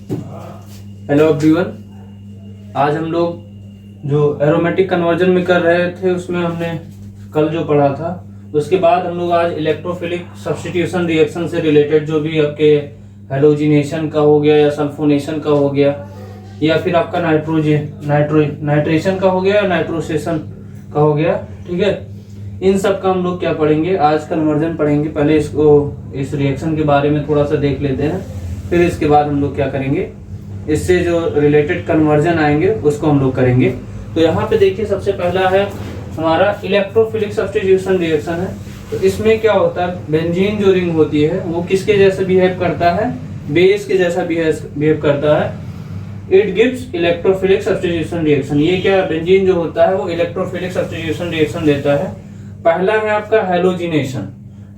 Hello everyone. आज हम लोग जो एरोमेटिक कन्वर्जन में कर रहे थे उसमें हमने कल जो पढ़ा था उसके बाद हम लोग आज इलेक्ट्रोफिलिक सब्स्टिट्यूशन रिएक्शन से रिलेटेड जो भी आपके हेलोजिनेशन का हो गया या सल्फोनेशन का हो गया या फिर आपका नाइट्रेशन का हो गया या नाइट्रोसेशन का हो गया, ठीक है, इन सब का हम लोग क्या पढ़ेंगे, आज कन्वर्जन पढ़ेंगे। पहले इस रिएक्शन के बारे में थोड़ा सा देख लेते हैं, फिर इसके बाद हम लोग क्या करेंगे, इससे जो रिलेटेड कन्वर्जन आएंगे उसको हम लोग करेंगे। तो यहाँ पे देखिए सबसे पहला है हमारा इलेक्ट्रोफिलिक सब्स्टिट्यूशन रिएक्शन है। तो इसमें क्या होता है, बेंजीन जो रिंग होती है वो किसके जैसे बिहेव करता है, बेस के जैसा बिहेव करता है। It gives electrophilic substitution reaction. ये क्या, बेंजीन जो होता है वो इलेक्ट्रोफिलिक सब्स्टिट्यूशन रिएक्शन देता है। पहला है आपका हेलोजिनेशन।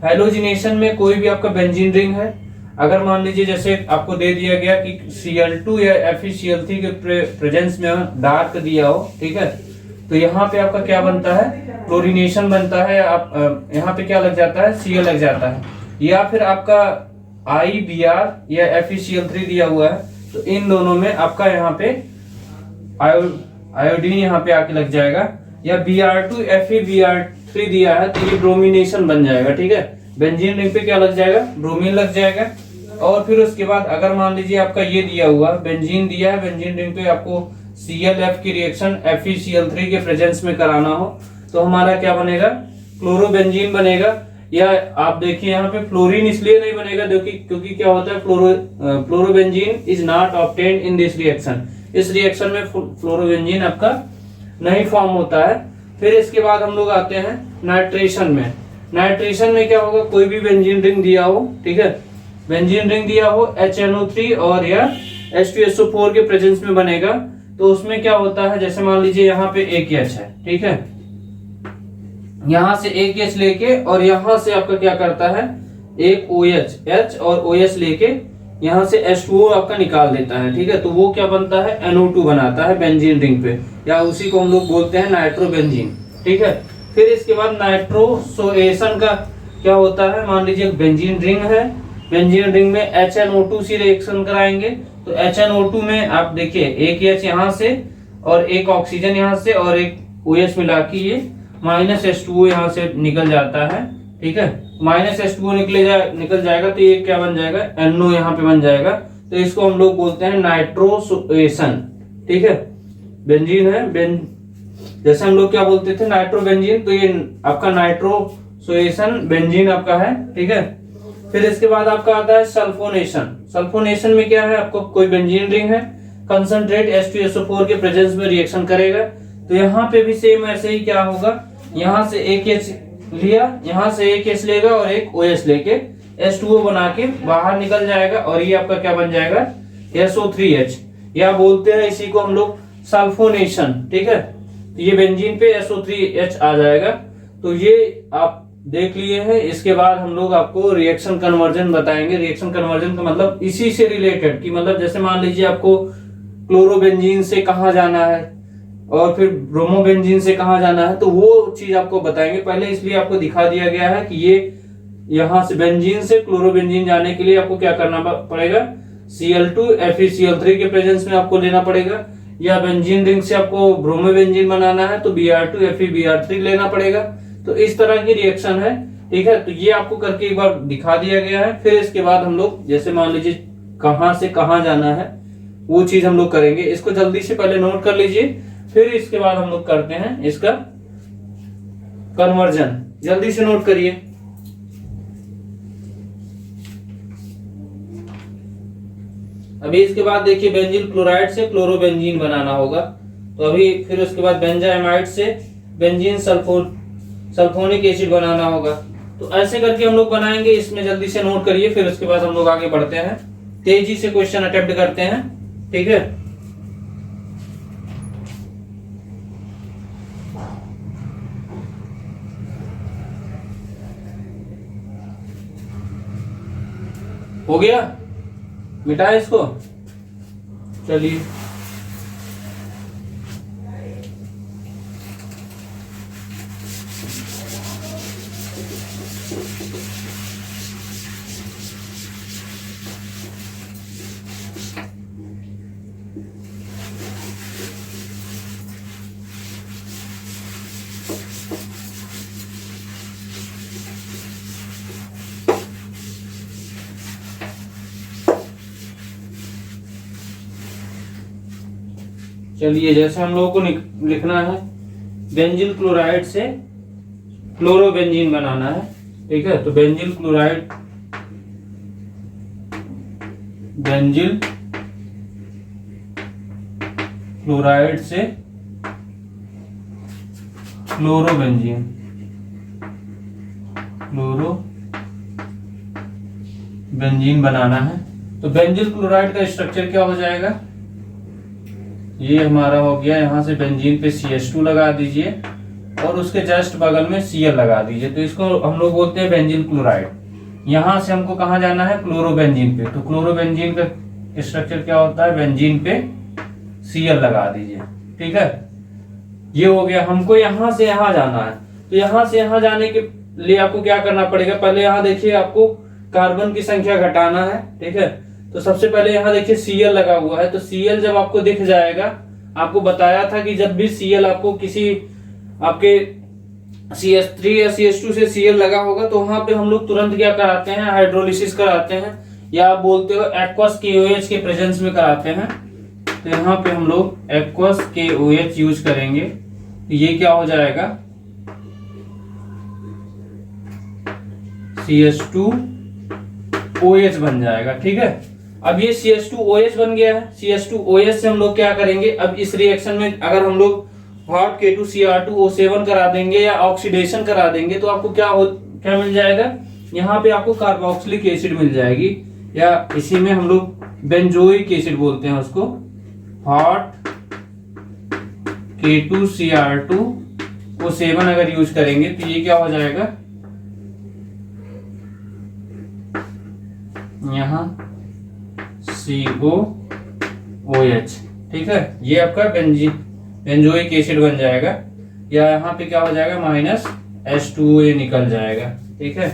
हेलोजिनेशन में कोई भी आपका बेंजीन रिंग है, अगर मान लीजिए जैसे आपको दे दिया गया कि Cl2 या FeCl3 के प्रेजेंस में डार्क दिया हो, ठीक है, तो यहाँ पे आपका क्या बनता है, क्लोरीनेशन बनता है। आप यहाँ पे क्या लग जाता है, Cl लग जाता है। या फिर आपका IBr या FeCl3 दिया हुआ है, तो इन दोनों में आपका यहाँ पे आयोडीन यहाँ पे आके लग जाएगा। या Br2 FeBr3 दिया है तो ये ब्रोमिनेशन बन जाएगा, ठीक है। बेंजीन रिंग पे क्या लग जाएगा, ब्रोमीन लग जाएगा। और फिर उसके बाद अगर मान लीजिए आपका ये दिया हुआ बेंजीन दिया है, बेंजीन रिंग पे आपको ClF की रिएक्शन FeCl3 के प्रेजेंस में कराना हो तो हमारा क्या बनेगा, क्लोरोबेंजीन बनेगा। या आप देखिए यहाँ पे फ्लोरीन इसलिए नहीं बनेगा क्योंकि क्या होता है, fluorobenzene is not obtained in this reaction. इस रिएक्शन में फ्लोरोबेंजीन आपका नहीं फॉर्म होता है। फिर इसके बाद हम लोग आते हैं नाइट्रेशन में। नाइट्रेशन में क्या होगा, कोई भी बेंजीन रिंग दिया हो, ठीक है, बेंजीन रिंग दिया हो HNO3 और या H2SO4 के प्रेजेंस में बनेगा। तो उसमें क्या होता है, जैसे मान लीजिए यहाँ पे एक H है, ठीक है, यहाँ से एक H लेके और यहाँ से आपका क्या करता है, एक OH, H और OH लेके यहाँ से H2O आपका निकाल देता है, ठीक है। तो वो क्या बनता है, NO2 बनाता है बेंजीन रिंग पे, या उसी को हम लोग बोलते हैं नाइट्रोबेंजीन, ठीक है। फिर इसके बाद नाइट्रोसोएशन का क्या होता है, मान लीजिए बेंजीन रिंग है, बेंजीन रिंग में HNO2 से रिएक्शन कराएंगे तो HNO2 में आप देखिए एक H यहाँ से और एक ऑक्सीजन यहाँ से और एक OH मिला के ये -H2O यहाँ से निकल जाता है, ठीक है। -H2O निकल जाएगा तो ये क्या बन जाएगा, NO यहाँ पे बन जाएगा। तो इसको हम लोग बोलते हैं नाइट्रोसोएशन, ठीक है। बेंजीन है, जैसे हम लोग क्या बोलते थे नाइट्रोबेंजीन, तो ये आपका नाइट्रोसोएशन बेंजीन आपका है, ठीक है। फिर इसके बाद आपका आता है सल्फोनेशन। सल्फोनेशन में क्या है, आपको कोई बेंजीन रिंग है, कंसंट्रेट H2SO4 के प्रेजेंस में रिएक्शन करेगा। तो यहाँ पे भी सेम ऐसे ही क्या होगा, यहाँ से एक H लिया, यहाँ से एक H लेगा और एक OH लेके H2O बना के बाहर निकल जाएगा और ये आपका क्या बन जाएगा, SO3H, या बोलते हैं इसी को हम लोग सल्फोनेशन, ठीक है। ये बेंजीन पे SO3H आ जाएगा। तो ये आप देख लिए हैं। इसके बाद हम लोग आपको रिएक्शन कन्वर्जन बताएंगे। रिएक्शन कन्वर्जन का मतलब इसी से रिलेटेड, कि मतलब जैसे मान लीजिए आपको क्लोरोबेंजीन से कहाँ जाना है और फिर ब्रोमोबेंजीन से कहाँ जाना है, तो वो चीज आपको बताएंगे। पहले इसलिए आपको दिखा दिया गया है कि ये यहाँ से बेंजीन से क्लोरोबेंजीन जाने के लिए आपको क्या करना पड़ेगा, Cl2 FeCl3 के प्रेजेंस में आपको लेना पड़ेगा। या बेंजीन रिंग से आपको ब्रोमोबेंजीन बनाना है तो Br2 FeBr3 लेना पड़ेगा। तो इस तरह की रिएक्शन है, ठीक है। तो ये आपको करके एक बार दिखा दिया गया है। फिर इसके बाद हम लोग जैसे मान लीजिए कहां से कहां जाना है वो चीज हम लोग करेंगे। इसको जल्दी से पहले नोट कर लीजिए, फिर इसके बाद हम लोग करते हैं इसका कन्वर्जन। जल्दी से नोट करिए। अभी इसके बाद देखिए बेंजील क्लोराइड से क्लोरोबेंजीन बनाना होगा। तो अभी फिर उसके बाद बेंजाइमाइड से बेंजीन सल्फोनिक एसिड बनाना होगा। तो ऐसे करके हम लोग बनाएंगे। इसमें जल्दी से नोट करिए, फिर उसके बाद हम लोग आगे बढ़ते हैं, तेजी से क्वेश्चन अटेम्प्ट करते हैं, ठीक है। हो गया, मिटाए इसको, चलिए। चलिए, जैसे हम लोगों को लिखना है बेंजील क्लोराइड से क्लोरोबेंजीन बनाना है, ठीक है। तो बेंजील क्लोराइड से क्लोरोबेंजीन बनाना है। तो बेंजील क्लोराइड का स्ट्रक्चर क्या हो जाएगा, ये हमारा हो गया, यहां से बेंजीन पे CH2 लगा दीजिए और उसके जस्ट बगल में Cl लगा दीजिए। तो इसको हम लोग बोलते हैं बेंजील क्लोराइड। यहां से हमको कहा जाना है क्लोरोबेंजीन पे। तो क्लोरोबेंजीन का स्ट्रक्चर क्या होता है, बेंजीन पे Cl लगा दीजिए, ठीक है। ये हो गया। हमको यहां से यहां जाना है, तो यहां से यहां जाने के लिए आपको क्या करना पड़ेगा, पहले यहां देखिए आपको कार्बन की संख्या घटाना है, ठीक है। तो सबसे पहले यहां देखिए Cl लगा हुआ है, तो Cl जब आपको दिख जाएगा, आपको बताया था कि जब भी Cl आपको किसी आपके CH3 या CH2 से Cl लगा होगा तो वहां पे हम लोग तुरंत क्या कराते हैं, हाइड्रोलिसिस कराते हैं, या आप बोलते हो एक्वस KOH के प्रेजेंस में कराते हैं। तो यहाँ पे हम लोग एक्वस KOH यूज करेंगे। तो ये क्या हो जाएगा, CH2OH बन जाएगा, ठीक है। अब ये CH2OH बन गया है। CH2OH से हम लोग क्या करेंगे, अब इस रिएक्शन में अगर हम लोग हॉट K2Cr2O7 करा देंगे या ऑक्सीडेशन करा देंगे तो आपको क्या मिल जाएगा, यहाँ पे आपको कार्बोक्सिलिक एसिड मिल जाएगी, या इसी में हम लोग बेंजोइक एसिड बोलते हैं उसको। हॉट K2Cr2O7 अगर यूज करेंगे तो ये क्या हो जाएगा, यहाँ COOH, ठीक है। ये आपका बेंजोइक एसिड बन जाएगा, या यहाँ पे क्या हो जाएगा, -H2A निकल जाएगा, ठीक है।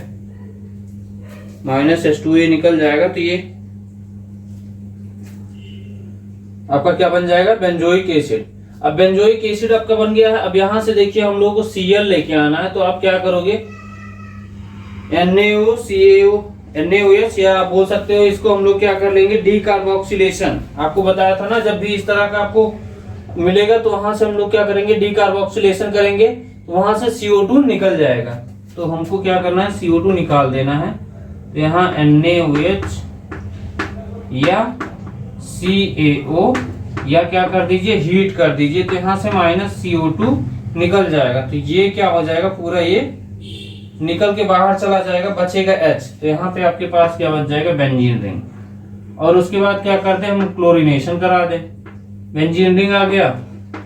-H2A निकल जाएगा, तो ये आपका क्या बन जाएगा, बेंजोइक एसिड। अब बेंजोइक एसिड आपका बन गया है। अब यहां से देखिए हम लोग को Cl लेके आना है, तो आप क्या करोगे, NaOH, या आप बोल सकते हो इसको हम लोग क्या कर लेंगे, डी कार्बोक्सिलेशन। आपको बताया था ना, जब भी इस तरह का आपको मिलेगा तो वहां से हम लोग क्या करेंगे, डी कार्बोक्सिलेशन करेंगे, तो वहां से CO2 निकल जाएगा। तो हमको क्या करना है, CO2 निकाल देना है। तो यहाँ NaOH या CaO, या क्या कर दीजिए, हीट कर दीजिए, तो यहाँ से -CO2 निकल जाएगा। तो ये क्या हो जाएगा, पूरा ये निकल के बाहर चला जाएगा, बचेगा H। तो यहाँ पे आपके पास क्या बच जाएगा, बेंजीन रिंग। और उसके बाद क्या करते हैं, हम क्लोरीनेशन करा दें। बेंजीन रिंग आ गया।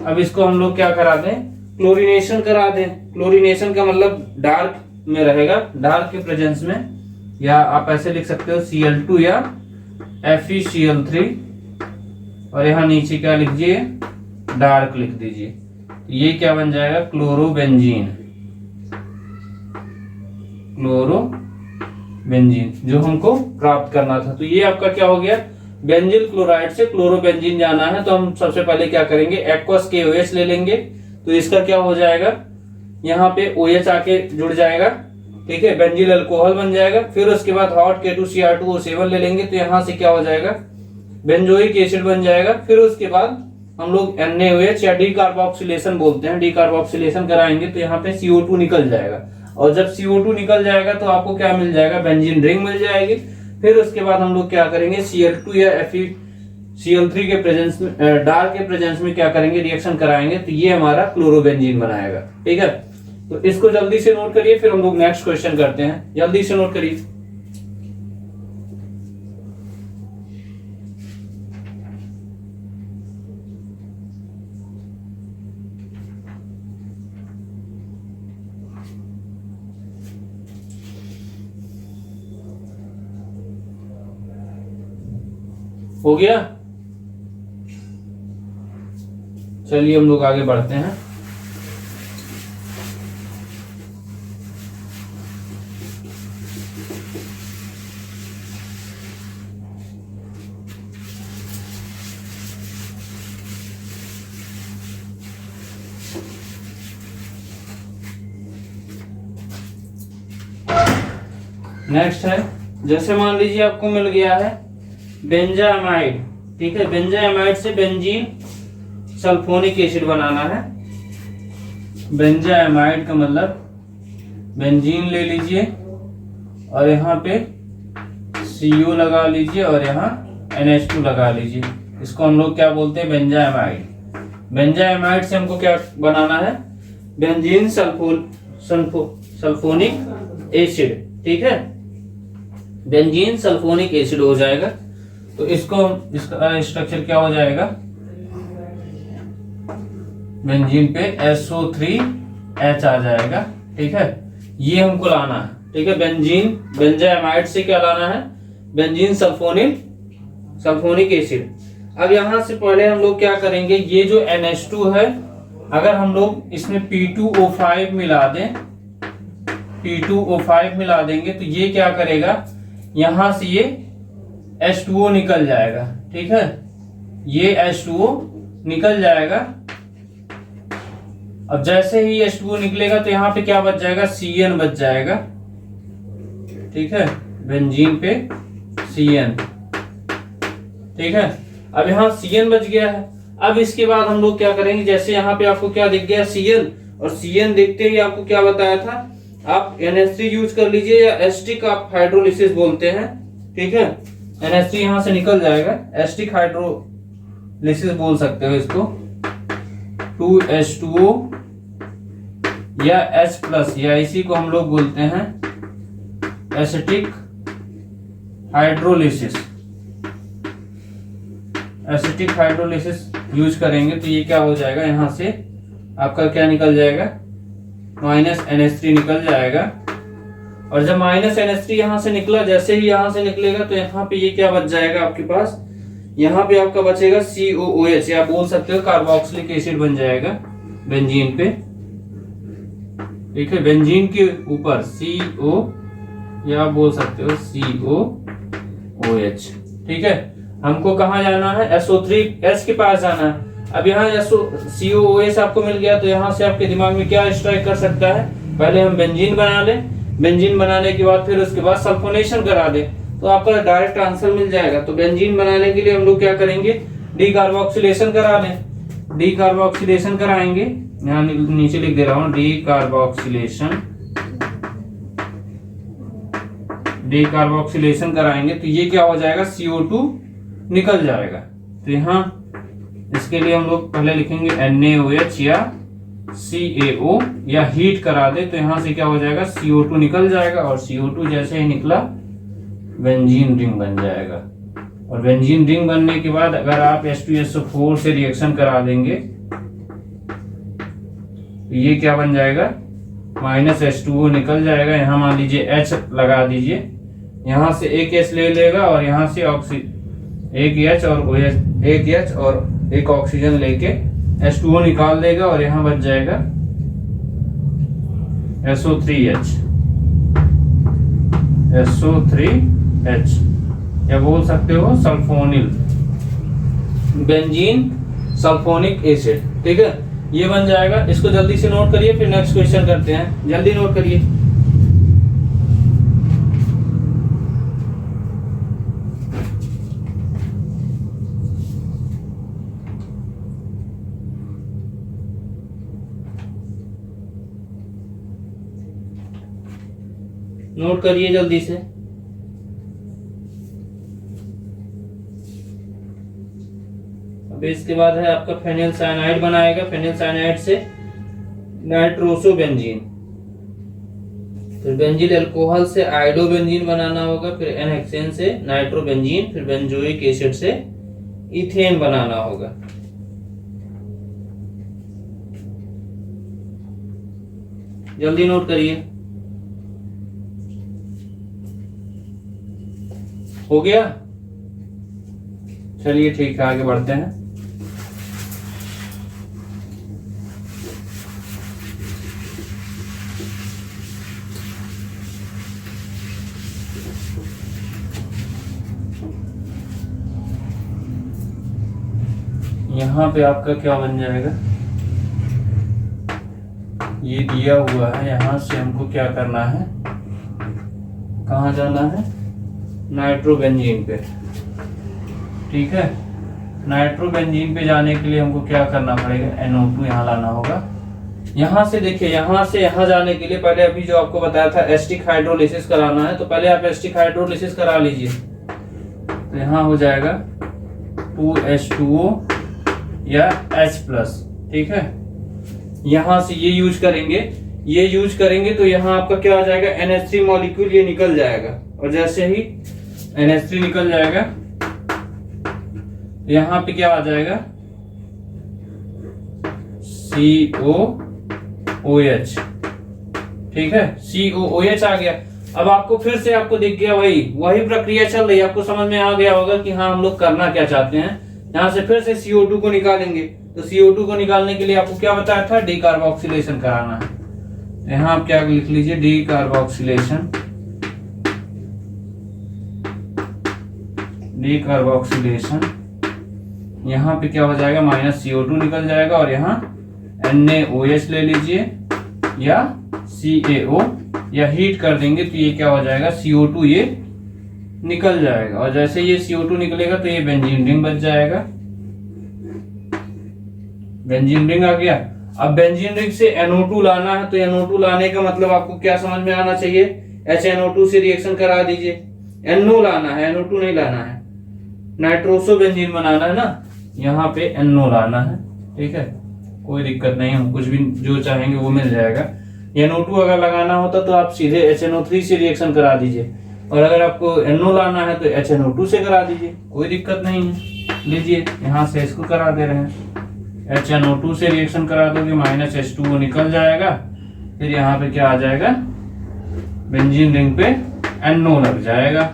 अब इसको हम लोग क्या करा दें, क्लोरीनेशन करा दें। क्लोरीनेशन का मतलब डार्क में रहेगा, डार्क के प्रेजेंस में, या आप ऐसे लिख सकते हो Cl2 या FeCl3, और यहाँ नीचे क्या लिख दीजिए, डार्क लिख दीजिए। ये क्या बन जाएगा, क्लोरोबेंजीन, जो हमको प्राप्त करना था। तो ये आपका क्या हो गया, बेंजील क्लोराइड से क्लोरोबेंजीन जाना है। तो हम सबसे पहले क्या करेंगे, एक्वस KOH ले लेंगे। तो इसका क्या हो जाएगा, यहाँ पे OH आके जुड़ जाएगा, ठीक है, बेंजील अल्कोहल बन जाएगा। फिर उसके बाद हॉट K2Cr2O7 ले लेंगे, तो यहाँ से क्या हो जाएगा, बेंजोइक एसिड बन जाएगा। फिर उसके बाद हम लोग NaOH या डी कार्बोक्सिलेशन बोलते हैं, डी कार्बोक्सिलेशन कराएंगे, तो यहाँ पे CO2 निकल जाएगा। और जब CO2 निकल जाएगा तो आपको क्या मिल जाएगा, बेंजीन रिंग मिल जाएगी। फिर उसके बाद हम लोग क्या करेंगे, Cl2 या FeCl3 के प्रेजेंस में, डार्क के प्रेजेंस में क्या करेंगे, रिएक्शन कराएंगे, तो ये हमारा क्लोरोबेंजीन बनाएगा, ठीक है। तो इसको जल्दी से नोट करिए, फिर हम लोग नेक्स्ट क्वेश्चन करते हैं। जल्दी से नोट करिए। हो गया, चलिए हम लोग आगे बढ़ते हैं। नेक्स्ट है, जैसे मान लीजिए आपको मिल गया है बेंजामाइड, ठीक है, बेंजामाइड से बेंजीन सल्फोनिक एसिड बनाना है। बेंजामाइड का मतलब बेंजीन ले लीजिए और यहाँ पे CO लगा लीजिए और यहाँ NH2 लगा लीजिए। इसको हम लोग क्या बोलते हैं, बेंजामाइड। बेंजामाइड से हमको क्या बनाना है, बेंजीन सल्फोनिक एसिड। ठीक है, बेंजीन सल्फोनिक एसिड हो जाएगा। तो इसका स्ट्रक्चर क्या हो जाएगा, बेंजीन पे SO3H आ जाएगा। ठीक है, ये हमको लाना है। ठीक है, बेंजामाइड से क्या लाना है, बेंजीन सल्फोनिक एसिड। अब यहां से पहले हम लोग क्या करेंगे, ये जो NH2 है, अगर हम लोग इसमें P2O5 मिला दें, P2O5 मिला देंगे तो ये क्या करेगा, यहां से ये H2O निकल जाएगा। ठीक है, ये H2O निकल जाएगा। अब जैसे ही H2O निकलेगा तो यहाँ पे क्या बच जाएगा, CN बच जाएगा। ठीक है, बेंजीन पे CN। ठीक है, अब यहाँ CN बच गया है। अब इसके बाद हम लोग क्या करेंगे, जैसे यहाँ पे आपको क्या दिख गया, CN, और CN देखते ही आपको क्या बताया था, आप NH3 यूज कर लीजिए या एस्टिक आप हाइड्रोलिसिस बोलते हैं। ठीक है, NH3 यहां से निकल जाएगा, एस्टिक हाइड्रोलिसिस बोल सकते हो इसको। 2H2O या H+, या इसी को हम लोग बोलते हैं acetic hydrolysis. Acetic hydrolysis use करेंगे तो ये क्या हो जाएगा, यहां से आपका क्या निकल जाएगा, -NH3 निकल जाएगा। और जब -NH3 यहां से निकला, जैसे ही यहां से निकलेगा तो यहाँ पे ये क्या बच जाएगा आपके पास, यहाँ पे आपका बचेगा COOH, या बोल सकते हो कार्बोक्सिलिक एसिड बन जाएगा बेंजीन पे। ठीक है, बेंजीन के ऊपर CO, या बोल सकते हो COOH। ठीक है, हमको कहाँ जाना है, SO3H के पास जाना है। अब यहाँ COOH आपको मिल गया तो यहाँ से आपके दिमाग में क्या स्ट्राइक कर सकता है, पहले हम बेंजीन बना लें, बेंजीन बनाने के बाद फिर उसके बाद सल्फोनेशन करा दें तो आपका डायरेक्ट आंसर मिल जाएगा। तो बेंजीन बनाने के लिए हम लोग क्या करेंगे, डीकार्बोक्सिलेशन करा लें। डीकार्बोक्सिलेशन कराएंगे, यहाँ नीचे लिख दे रहा हूँ, डीकार्बोक्सिलेशन कराएंगे तो ये क्या हो जाएगा, CO2 निकल जाएगा। तो यहाँ इसके लिए हम लोग पहले लिखेंगे NaOH या CaO, या हीट करा दे तो यहाँ से क्या हो जाएगा, CO2 निकल जाएगा। और CO2 जैसे ही निकला बेंजीन रिंग बन जाएगा। और बेंजीन रिंग बनने के बाद अगर आप H2SO4 से रिएक्शन करा देंगे तो ये क्या बन जाएगा, -H2O निकल जाएगा। यहाँ मान लीजिए H लगा दीजिए, यहाँ से एक H ले लेगा और यहाँ से एक H और एक ऑक्सीजन लेके H2O निकाल देगा और यहाँ बच जाएगा SO3H, या बोल सकते हो सल्फोनिल, बेंजीन सल्फोनिक एसिड। ठीक है, ये बन जाएगा। इसको जल्दी से नोट करिए, फिर नेक्स्ट क्वेश्चन करते हैं। जल्दी नोट करिए। नोट करिए जल्दी से। अब इसके बाद है आपका फेनिल साइनाइड बनाएगा। फेनिल साइनाइड से नाइट्रोसोबेंजीन, फिर बेंजील अल्कोहल से आइडोबेंजीन बनाना होगा, फिर एनहेक्सेन से नाइट्रोबेंजीन, फिर बेंजोइक एसिड से इथेन बनाना होगा। जल्दी नोट करिए। हो गया, चलिए ठीक है, आगे बढ़ते हैं। यहाँ पे आपका क्या बन जाएगा, ये दिया हुआ है, यहाँ से हमको क्या करना है, कहाँ जाना है, नाइट्रोबेंजीन पे। ठीक है, नाइट्रोबेंजीन पे जाने के लिए हमको क्या करना पड़ेगा, NO2 यहाँ लाना होगा। यहाँ से देखिए, यहाँ से यहाँ जाने के लिए पहले अभी जो आपको बताया था एस्टिक हाइड्रोलिसिस कराना है, तो पहले आप एस्टिक हाइड्रोलिसिस करा लीजिए। तो यहाँ हो जाएगा 2H2O या H+, ठीक है। यहाँ से ये यूज करेंगे तो यहाँ आपका क्या आ जाएगा, NH3 मॉलिक्यूल ये निकल जाएगा। और जैसे ही NH3 निकल जाएगा तो यहाँ पे क्या आ जाएगा, COOH, ठीक है, COOH आ गया। अब आपको फिर से आपको दिख गया वही प्रक्रिया चल रही है, आपको समझ में आ गया होगा कि हाँ हम लोग करना क्या चाहते हैं। यहाँ से फिर से CO2 को निकालेंगे, तो CO2 को निकालने के लिए आपको क्या बताया था, डीकार्बोक्सिलेशन कराना है। तो यहाँ आप क्या लिख लीजिए, डीकार्बोक्सिलेशन। यहाँ पे क्या हो जाएगा, -CO2 निकल जाएगा और यहाँ NaOH ले लीजिए या CaO, या हीट कर देंगे तो ये क्या हो जाएगा, CO2 ये निकल जाएगा। और जैसे ये CO2 निकलेगा तो ये बेंजीन रिंग बच जाएगा। बेंजीन रिंग आ गया। अब बेंजीन रिंग से NO2 लाना है, तो NO2 लाने का मतलब आपको क्या समझ में आना चाहिए, HNO2 से रिएक्शन करा दीजिए। NO लाना है, NO2 नहीं लाना है। नाइट्रोसो बेंजीन बनाना है ना, यहाँ पे NO लाना है, ठीक है, कोई दिक्कत नहीं, हम कुछ भी जो चाहेंगे वो मिल जाएगा। NO2 अगर लगाना होता तो आप सीधे HNO3 से रिएक्शन करा दीजिए, और अगर आपको NO लाना है तो HNO2 से करा दीजिए, कोई दिक्कत नहीं है। लीजिए यहाँ से इसको करा दे रहे हैं, HNO2 से रिएक्शन करा दोगे -H2O निकल जाएगा। फिर यहाँ पे क्या आ जाएगा, बेंजीन रिंग पे NO लग जाएगा।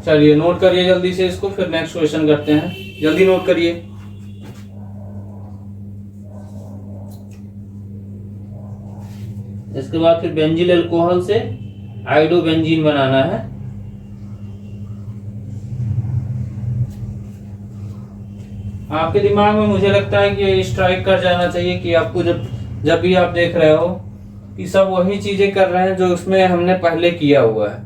चलिए नोट करिए जल्दी से इसको, फिर नेक्स्ट क्वेश्चन करते हैं, जल्दी नोट करिए। इसके बाद फिर बेंजिल अल्कोहल से आयोडोबेंजीन बनाना है। आपके दिमाग में मुझे लगता है कि स्ट्राइक कर जाना चाहिए कि आपको जब भी आप देख रहे हो कि सब वही चीजें कर रहे हैं जो उसमें हमने पहले किया हुआ है।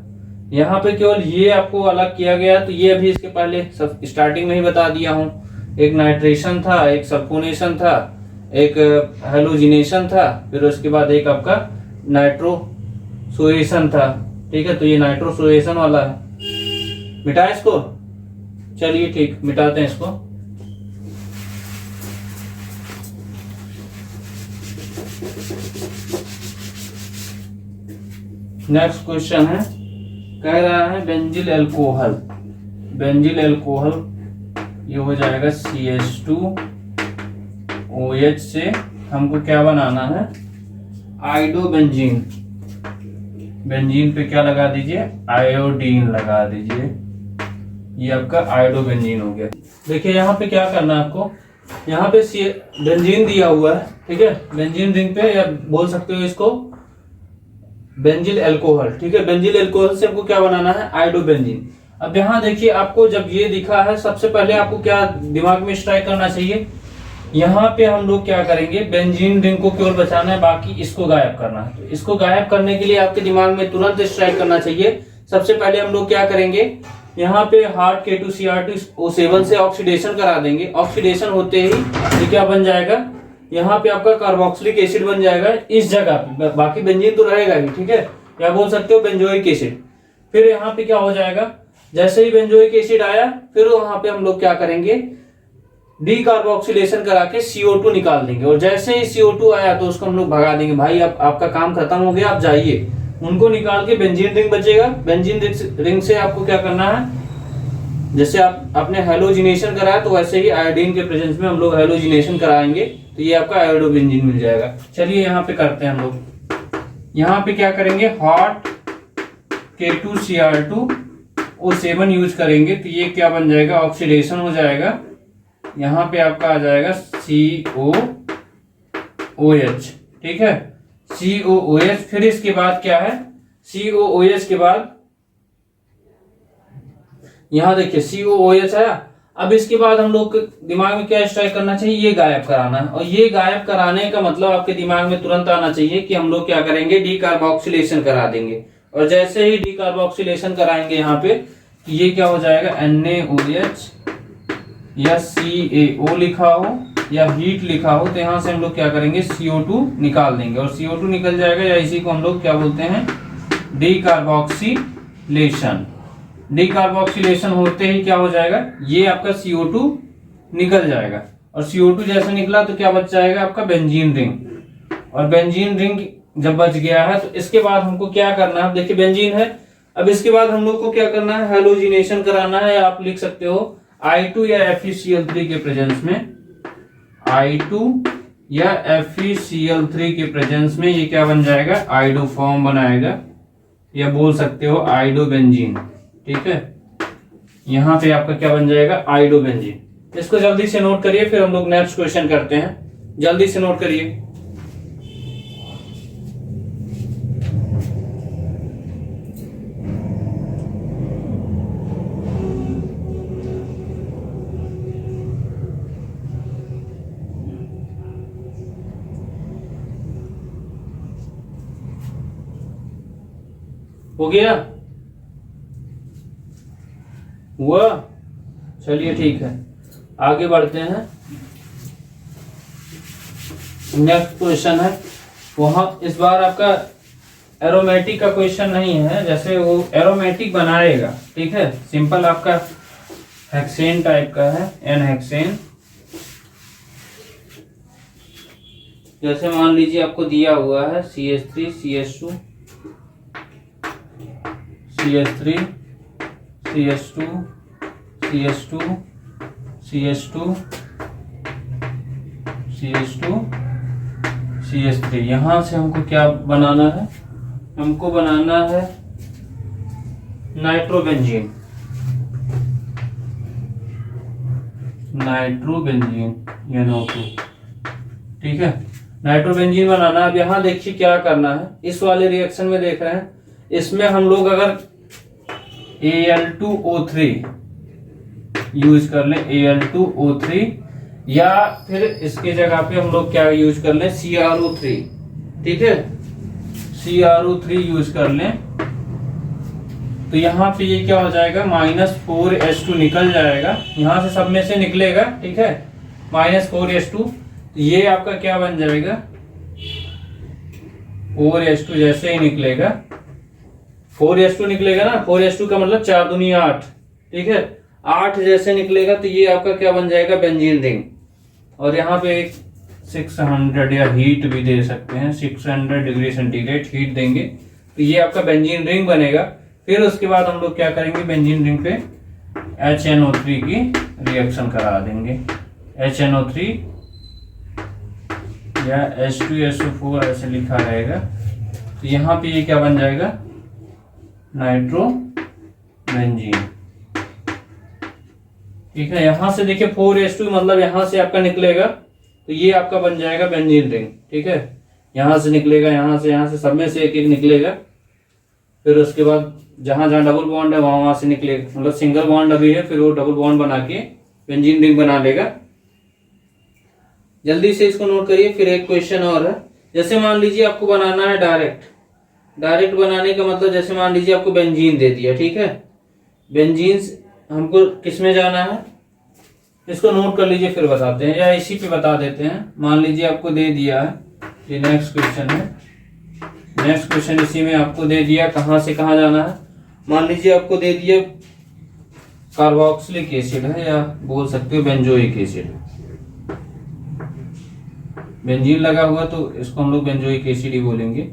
यहाँ पे केवल ये आपको अलग किया गया, तो ये अभी इसके पहले स्टार्टिंग में ही बता दिया हूँ। एक नाइट्रेशन था, एक सल्फोनेशन था, एक हेलोजिनेशन था, फिर उसके बाद एक आपका नाइट्रोसोएशन था, ठीक है। तो ये नाइट्रोसोएशन वाला है, मिटाए इसको। चलिए ठीक, मिटाते हैं इसको। नेक्स्ट क्वेश्चन है, कह रहा है बेंजिल अल्कोहल। बेंजिल अल्कोहल ये हो जाएगा CH2OH से हमको क्या बनाना है, आयोडोबेंजीन। बेंजीन पे क्या लगा दीजिए, आयोडीन लगा दीजिए। ये आपका आयोडोबेंजीन हो गया। देखिए यहाँ पे क्या करना है आपको, यहाँ पे बेंजीन दिया हुआ है, ठीक है, बेंजीन रिंग पे, या बोल सकते हो इसको बेंजिल अल्कोहल, ठीक है। बेंजिल अल्कोहल से हमको क्या बनाना है, आयोडोबेंजीन। अब यहाँ देखिए आपको जब ये दिखा है, सबसे पहले आपको क्या दिमाग में स्ट्राइक करना चाहिए, यहाँ पे हम लोग क्या करेंगे, बेंजीन रिंग को केवल बचाना है, बाकी इसको गायब करना है। तो इसको गायब करने के लिए आपके दिमाग में तुरंत स्ट्राइक करना चाहिए। सबसे पहले हम लोग क्या करेंगे, यहाँ पे हार्ड K2Cr2O7 से ऑक्सीडेशन करा देंगे। ऑक्सीडेशन होते ही ये क्या बन जाएगा, यहाँ पे आपका कार्बोक्सिलिक एसिड बन जाएगा इस जगह पे, बाकी बेंजीन तो रहेगा ही, ठीक है, या बोल सकते हो बेंजोइक एसिड। फिर यहाँ पे क्या हो जाएगा, जैसे ही बेंजोइक एसिड आया, फिर वहां पे हम लोग क्या करेंगे, डीकार्बोक्सिलेशन करा के CO2 निकाल देंगे। और जैसे ही CO2 आया तो उसको हम लोग भगा देंगे, भाई अब आपका काम खत्म हो गया, आप जाइए। उनको निकाल के बेंजीन रिंग बचेगा। बेंजीन रिंग से आपको क्या करना है, जैसे आपने हेलोजिनेशन कराया तो वैसे ही आयोडीन के प्रेजेंस में हम लोग हेलोजिनेशन कराएंगे, तो ये आपका आयोडोबेंजीन मिल जाएगा। चलिए यहाँ पे करते हैं हम लोग। यहाँ पे क्या करेंगे, हॉट K2Cr2O7 यूज करेंगे, तो ये क्या बन जाएगा, ऑक्सीडेशन हो जाएगा। यहाँ पे आपका आ जाएगा COOH, ठीक है, COOH। फिर इसके बाद क्या है, COOH के बाद यहाँ देखिए COOH आया। अब इसके बाद हम लोग दिमाग में क्या स्ट्राइक करना चाहिए, ये गायब कराना है। और ये गायब कराने का मतलब आपके दिमाग में तुरंत आना चाहिए कि हम लोग क्या करेंगे, डीकार्बोक्सिलेशन करा देंगे। और जैसे ही डीकार्बोक्सिलेशन कराएंगे यहाँ पे, ये क्या हो जाएगा, NaOH या CaO लिखा हो या हीट लिखा हो, तो यहाँ से हम लोग क्या करेंगे, CO2 निकाल देंगे और CO2 निकल जाएगा, या इसी को हम लोग क्या बोलते हैं, डीकार्बोक्सिलेशन। डीकार्बोक्सिलेशन होते ही क्या हो जाएगा, ये आपका CO2 निकल जाएगा और CO2 जैसे निकला तो क्या बच जाएगा आपका बेंजीन रिंग। और बेंजीन रिंग जब बच गया है तो इसके बाद हमको क्या करना है, देखिए बेंजीन है, अब इसके बाद हम लोग को क्या करना है, हैलोजिनेशन कराना है। आप लिख सकते हो I2 या FeCl3 के प्रेजेंस में, I2 या FeCl3 के प्रेजेंस में ये क्या बन जाएगा, आइडो फॉर्म बनाएगा, या बोल सकते हो आइडो बेंजीन। ठीक है, यहां पे आपका क्या बन जाएगा, आइडो बेंजीन। इसको जल्दी से नोट करिए, फिर हम लोग नेक्स्ट क्वेश्चन करते हैं। जल्दी से नोट करिए। हो गया, हुआ, चलिए ठीक है, आगे बढ़ते हैं। नेक्स्ट क्वेश्चन है, वहां इस बार आपका एरोमेटिक का क्वेश्चन नहीं है, जैसे वो एरोमेटिक बनाएगा। ठीक है, सिंपल आपका हेक्सेन टाइप का है, एन हेक्सेन। जैसे मान लीजिए आपको दिया हुआ है CH3 CH2 CH3 CH2 CH2 CH2 CH2 CH3। यहां से हमको क्या बनाना है, हमको बनाना है नाइट्रोबेंजीन। Nitrobenzene NO2। ठीक है, नाइट्रोबेंजीन बनाना है। अब यहां देखिए क्या करना है, इस वाले रिएक्शन में देख रहे हैं, इसमें हम लोग अगर Al2O3 यूज कर लें, Al2O3, या फिर इसके जगह पे हम लोग क्या यूज कर लें, CrO3। ठीक है, CrO3 यूज कर लें, तो यहां पे ये क्या हो जाएगा, -4H2 निकल जाएगा, यहां से सब में से निकलेगा। ठीक है, -4H2, ये आपका क्या बन जाएगा, 4H2 जैसे ही निकलेगा, 4H2 निकलेगा ना, 4H2 का मतलब 4 दूनी 8। ठीक है, 8 जैसे निकलेगा तो ये आपका क्या बन जाएगा, बेंजीन रिंग। और यहाँ पे एक 600 या हीट भी दे सकते हैं, 600 डिग्री सेंटीग्रेड हीट देंगे तो ये आपका बेंजीन रिंग बनेगा। फिर उसके बाद हम लोग क्या करेंगे, बेंजीन रिंग पे HNO3 की रिएक्शन करा देंगे। HNO3 या H2SO4 ऐसे लिखा रहेगा, तो यहाँ पे ये क्या बन जाएगा, नाइट्रोबेंजीन। ठीक है, यहां से देखिए 4H2 मतलब यहां से आपका निकलेगा तो ये आपका बन जाएगा बेंजीन रिंग। ठीक है, यहां से निकलेगा, यहां से सब में से एक एक निकलेगा। फिर उसके बाद जहां जहां डबल बॉन्ड है वहां से निकलेगा, मतलब सिंगल बॉन्ड अभी है, फिर वो डबल बॉन्ड बना के बेंजीन रिंग बना लेगा। जल्दी से इसको नोट करिए। फिर एक क्वेश्चन और है, जैसे मान लीजिए आपको बनाना है डायरेक्ट बनाने का मतलब, जैसे मान लीजिए आपको बेंजीन दे दिया। ठीक है, बेंजीन हमको किस में जाना है, इसको नोट कर लीजिए, फिर बताते हैं, या इसी पे बता देते हैं। मान लीजिए आपको दे दिया है, ये नेक्स्ट क्वेश्चन है, नेक्स्ट क्वेश्चन इसी में आपको दे दिया कहां से कहां जाना है। मान लीजिए आपको दे दिया कार्बोक्सिलिक एसिड है, या बोल सकते हो बेंजोइक एसिड। बेंजीन लगा हुआ तो इसको हम लोग बेंजोइक एसिड ही बोलेंगे।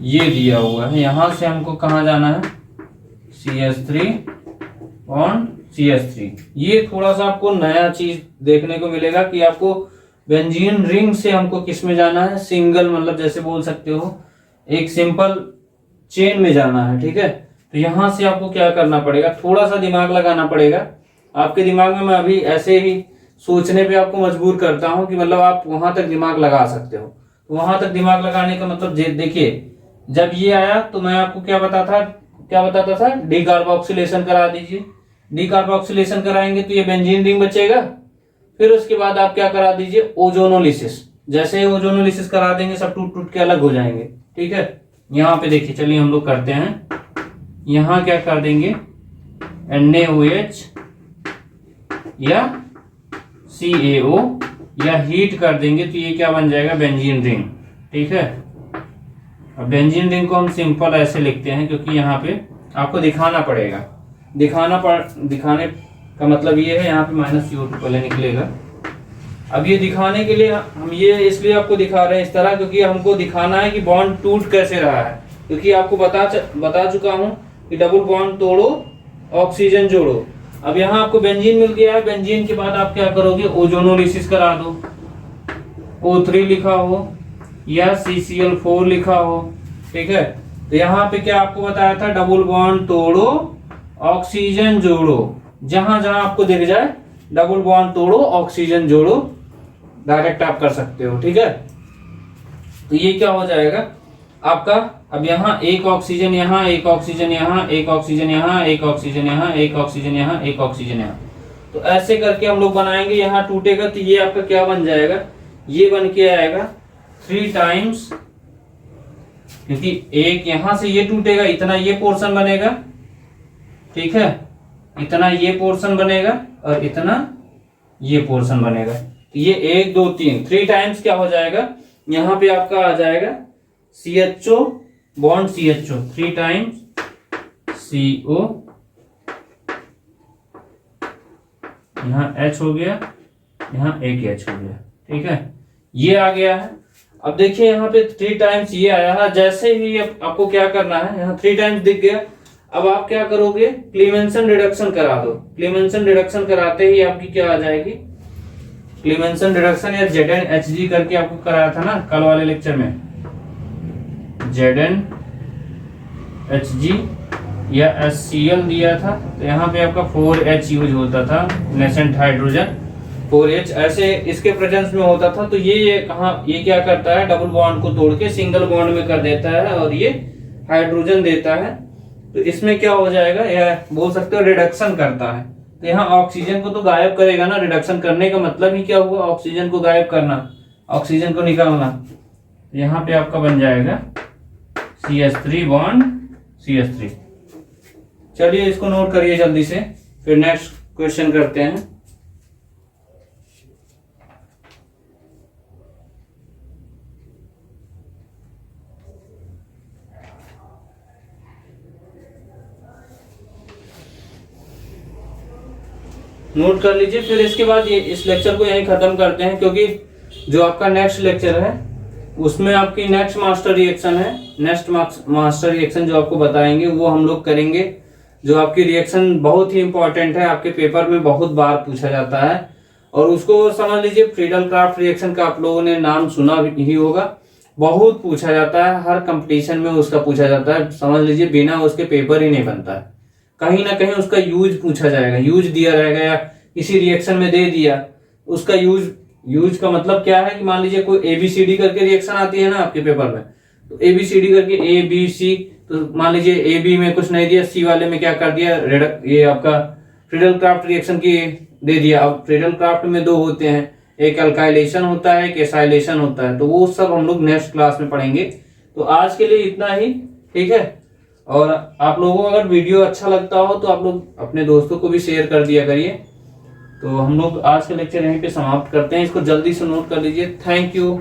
ये दिया हुआ है, यहां से हमको कहां जाना है, CH3 और CH3। ये थोड़ा सा आपको नया चीज देखने को मिलेगा कि आपको बेंजीन रिंग से हमको किस में जाना है, सिंगल, मतलब जैसे बोल सकते हो एक सिंपल चेन में जाना है। ठीक है, तो यहां से आपको क्या करना पड़ेगा, थोड़ा सा दिमाग लगाना पड़ेगा। आपके दिमाग में मैं अभी ऐसे ही सोचने पे आपको मजबूर करता हूं कि मतलब आप वहां तक दिमाग लगा सकते हो। तो वहां तक दिमाग लगाने का मतलब देखिए, जब ये आया तो मैं आपको क्या बताता था, डीकार्बोक्सिलेशन करा दीजिए। डीकार्बोक्सिलेशन कराएंगे तो ये बेंजीन रिंग बचेगा। फिर उसके बाद आप क्या करा दीजिए, ओजोनोलिसिस। जैसे ही ओजोनोलिसिस करा देंगे सब टूट टूट के अलग हो जाएंगे। ठीक है, यहाँ पे देखिए, चलिए हम लोग करते हैं। यहाँ क्या कर देंगे NaOH या CaO या हीट कर देंगे तो ये क्या बन जाएगा बेंजीन रिंग। ठीक है, अब बेंजीन रिंग को हम सिंपल ऐसे लिखते हैं क्योंकि यहाँ पे आपको दिखाना पड़ेगा। दिखाने का मतलब ये है यहाँ पे -CO2 पहले निकलेगा। अब ये दिखाने के लिए हम ये इसलिए आपको दिखा रहे हैं इस तरह क्योंकि हमको दिखाना है कि बॉन्ड टूट कैसे रहा है, क्योंकि आपको बता चुका हूँ कि डबल बॉन्ड तोड़ो ऑक्सीजन जोड़ो। अब यहाँ आपको बेंजीन मिल गया है, बेंजीन के बाद आप क्या करोगे ओजोनोलिसिस करा दो, O3 लिखा हो या CCl4 लिखा हो। ठीक है, तो यहाँ पे क्या आपको बताया था डबल बॉन्ड तोड़ो ऑक्सीजन जोड़ो, जहां जहां आपको दिख जाए डबल बॉन्ड तोड़ो ऑक्सीजन जोड़ो डायरेक्ट आप कर सकते हो। ठीक है, तो ये क्या हो जाएगा आपका, अब यहाँ एक ऑक्सीजन यहाँ, एक ऑक्सीजन यहाँ, एक ऑक्सीजन यहाँ, एक ऑक्सीजन यहाँ, एक ऑक्सीजन यहाँ, एक ऑक्सीजन यहाँ, तो ऐसे करके हम लोग बनाएंगे। यहाँ टूटेगा तो ये आपका क्या बन जाएगा, ये बन के आएगा 3 टाइम्स, क्योंकि एक यहां से ये टूटेगा इतना ये पोर्शन बनेगा। ठीक है, इतना ये पोर्शन बनेगा और इतना ये पोर्शन बनेगा। ये 1 2 3 टाइम्स क्या हो जाएगा, यहाँ पे आपका आ जाएगा CHO bond CHO 3 times CO, यहाँ H हो गया, यहाँ एक H हो गया। ठीक है, ये आ गया है। अब देखिए यहाँ पे 3 टाइम्स ये आया है, जैसे ही आपको क्या करना है, यहाँ 3 टाइम्स दिख गया। अब आप क्या करोगे, क्लीमेंसन रिडक्शन करा दो। क्लीमेंसन रिडक्शन कराते ही आपकी क्या आ जाएगी, क्लीमेंसन रिडक्शन या ZnHg करके आपको कराया था ना कल वाले लेक्चर में, ZnHg या HCl दिया था, तो यहाँ पे आपका 4H यूज होता था, नेसेंट हाइड्रोजन 4H ऐसे इसके प्रेजेंस में होता था। तो ये कहाँ, ये क्या करता है, डबल बॉन्ड को तोड़ के सिंगल बॉन्ड में कर देता है और ये हाइड्रोजन देता है। तो इसमें क्या हो जाएगा, या बोल सकते हो रिडक्शन करता है। तो यहाँ ऑक्सीजन को तो गायब करेगा ना, रिडक्शन करने का मतलब ही क्या हुआ, ऑक्सीजन को गायब करना, ऑक्सीजन को निकालना। तो यहाँ पे आपका बन जाएगा CH3 बॉन्ड CH3। चलिए इसको नोट करिए जल्दी से, फिर नेक्स्ट क्वेश्चन करते हैं। नोट कर लीजिए, फिर इसके बाद ये इस लेक्चर को यहीं खत्म करते हैं, क्योंकि जो आपका नेक्स्ट लेक्चर है उसमें आपकी नेक्स्ट मास्टर रिएक्शन है। नेक्स्ट मास्टर रिएक्शन जो आपको बताएंगे वो हम लोग करेंगे, जो आपकी रिएक्शन बहुत ही इंपॉर्टेंट है, आपके पेपर में बहुत बार पूछा जाता है। और उसको समझ लीजिए, फ्रीडल क्राफ्ट रिएक्शन का आप लोगों ने नाम सुना ही होगा, बहुत पूछा जाता है, हर कंपटीशन में उसका पूछा जाता है। समझ लीजिए बिना उसके पेपर ही नहीं बनता है, कहीं ना कहीं उसका यूज पूछा जाएगा, यूज दिया रहेगा या किसी रिएक्शन में दे दिया उसका यूज का मतलब क्या है कि मान लीजिए कोई ABCD करके रिएक्शन आती है ना आपके पेपर में, तो ABCD करके ABC, तो मान लीजिए AB में कुछ नहीं दिया, C वाले में क्या कर दिया, ये आपका फ्रीडल क्राफ्ट रिएक्शन की दे दिया। अब फ्रीडल क्राफ्ट में 2 होते हैं, एक अल्काइलेशन होता है, एक एसाइलेशन होता है, तो वो सब हम लोग नेक्स्ट क्लास में पढ़ेंगे। तो आज के लिए इतना ही, ठीक है। और आप लोगों को अगर वीडियो अच्छा लगता हो तो आप लोग अपने दोस्तों को भी शेयर कर दिया करिए। तो हम लोग आज का लेक्चर यहीं पे समाप्त करते हैं, इसको जल्दी से नोट कर लीजिए। Thank you.